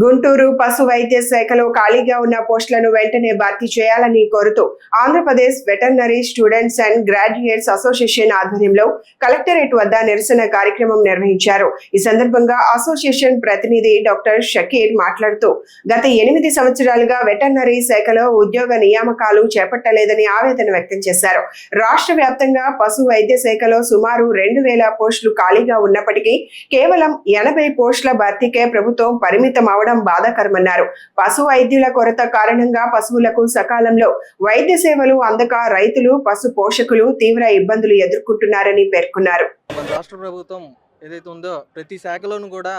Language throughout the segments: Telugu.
గుంటూరు పశు వైద్య శాఖలో ఖాళీగా ఉన్న పోస్టులను వెంటనే భర్తీ చేయాలని కోరుతూ Andhra Pradesh veterinary students and graduates association ఆధ్వర్యంలో కలెక్టరేట్ వద్ద నిరసన కార్యక్రమం నిర్వహించారు. ఈ సందర్భంగా అసోసియేషన్ ప్రతినిధి డాక్టర్ షకీర్ మాట్లాడుతూ గత 8 సంవత్సరాలుగా వెటర్నరీ శాఖలో ఉద్యోగ నియామకాలు చేపట్టలేదని ఆవేదన వ్యక్తం చేశారు. రాష్ట్ర వ్యాప్తంగా పశు వైద్య శాఖలో సుమారు 2000 పోస్టులు ఖాళీగా ఉన్నప్పటికీ కేవలం 80 పోస్టుల భర్తీకే ప్రభుత్వం పరిమితం బాధాకరమన్నారు. పశు వైద్యుల కొరత కారణంగా పశువులకు సకాలంలో వైద్య సేవలు అందక రైతులు పశు పోషకులు తీవ్ర ఇబ్బందులు ఎదుర్కొంటున్నారని పేర్కొన్నారు. రాష్ట్ర ప్రభుత్వం ఏదైతే ఉందో ప్రతి శాఖలోనూ కూడా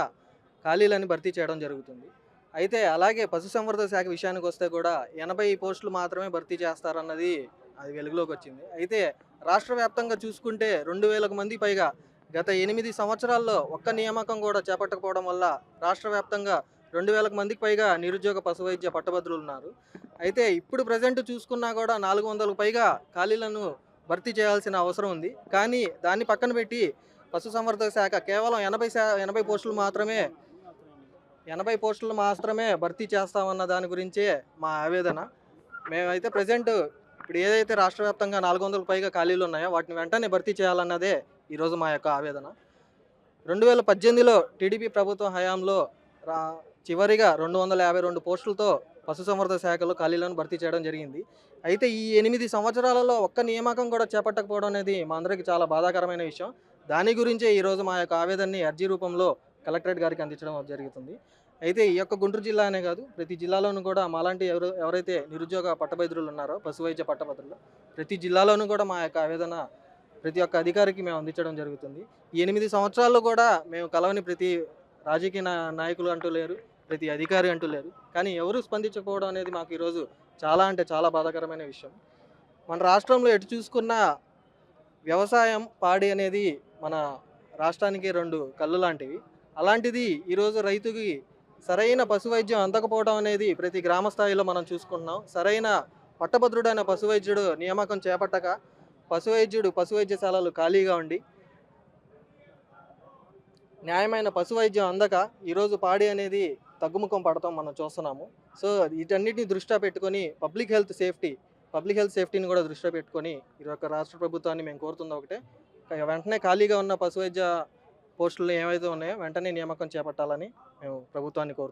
ఖాళీలను భర్తీ చేయడం జరుగుతుంది. అయితే అలాగే పశుసంవర్ధక శాఖ విషయానికి వస్తే కూడా 80 పోస్టులు మాత్రమే భర్తీ చేస్తారన్నది అది వెలుగులోకి వచ్చింది. అయితే రాష్ట్ర వ్యాప్తంగా చూసుకుంటే 2000 మంది పైగా గత 8 సంవత్సరాల్లో ఒక్క నియామకం కూడా చేపట్టకపోవడం వల్ల రాష్ట్ర వ్యాప్తంగా 2000 మందికి పైగా నిరుద్యోగ పశు వైద్య పట్టభద్రులు ఉన్నారు. అయితే ఇప్పుడు ప్రజెంట్ చూసుకున్నా కూడా 400కు పైగా ఖాళీలను భర్తీ చేయాల్సిన అవసరం ఉంది. కానీ దాన్ని పక్కన పెట్టి పశుసంవర్ధక శాఖ కేవలం 80 పోస్టులు మాత్రమే భర్తీ చేస్తామన్న దాని గురించే మా ఆవేదన. మేమైతే ప్రజెంట్ ఇప్పుడు ఏదైతే రాష్ట్ర వ్యాప్తంగా 400కు పైగా ఖాళీలు ఉన్నాయో వాటిని వెంటనే భర్తీ చేయాలన్నదే ఈరోజు మా యొక్క ఆవేదన. 2018లో టీడీపీ ప్రభుత్వం హయాంలో చివరిగా 252 పోస్టులతో పశుసంవర్ధక శాఖలో ఖాళీలను భర్తీ చేయడం జరిగింది. అయితే ఈ 8 సంవత్సరాలలో ఒక్క నియామకం కూడా చేపట్టకపోవడం అనేది మా అందరికీ చాలా బాధాకరమైన విషయం. దాని గురించే ఈరోజు మా యొక్క ఆవేదనని అర్జీ రూపంలో కలెక్టరేట్ గారికి అందించడం జరుగుతుంది. అయితే ఈ యొక్క గుంటూరు జిల్లా అనే కాదు ప్రతి జిల్లాలోనూ కూడా మాలాంటి ఎవరైతే నిరుద్యోగ పట్టభద్రులు ఉన్నారో పశు వైద్య పట్టభద్రులు ప్రతి జిల్లాలోనూ కూడా మా యొక్క ఆవేదన ప్రతి ఒక్క అధికారికి మేము అందించడం జరుగుతుంది. ఈ 8 సంవత్సరాల్లో కూడా మేము కలవని ప్రతి రాజకీయ నాయకులు అంటూ లేరు, ప్రతి అధికారి అంటూ లేరు. కానీ ఎవరు స్పందించకపోవడం అనేది మాకు ఈరోజు చాలా అంటే చాలా బాధాకరమైన విషయం. మన రాష్ట్రంలో ఎటు చూసుకున్నా వ్యవసాయం పాడి అనేది మన రాష్ట్రానికి 2 కళ్ళు లాంటివి. అలాంటిది ఈరోజు రైతుకి సరైన పశు వైద్యం అందకపోవడం అనేది ప్రతి గ్రామ స్థాయిలో మనం చూసుకుంటున్నాం. సరైన పట్టభద్రుడైన పశు వైద్యుడు నియామకం చేపట్టక పశు వైద్యశాలలు ఖాళీగా ఉండి న్యాయమైన పశు వైద్యం అందక ఈరోజు పాడి అనేది తగ్గుముఖం పడతాం మనం చూస్తున్నాము. సో వీటన్నిటిని దృష్ట్యా పెట్టుకొని పబ్లిక్ హెల్త్ సేఫ్టీని కూడా దృష్ట్యా పెట్టుకొని ఈ యొక్క రాష్ట్ర ప్రభుత్వాన్ని మేము కోరుతుంది ఒకటే, వెంటనే ఖాళీగా ఉన్న పశు వైద్య పోస్టులు ఏవైతే ఉన్నాయో వెంటనే నియామకం చేపట్టాలని మేము ప్రభుత్వాన్ని కోరుతున్నాం.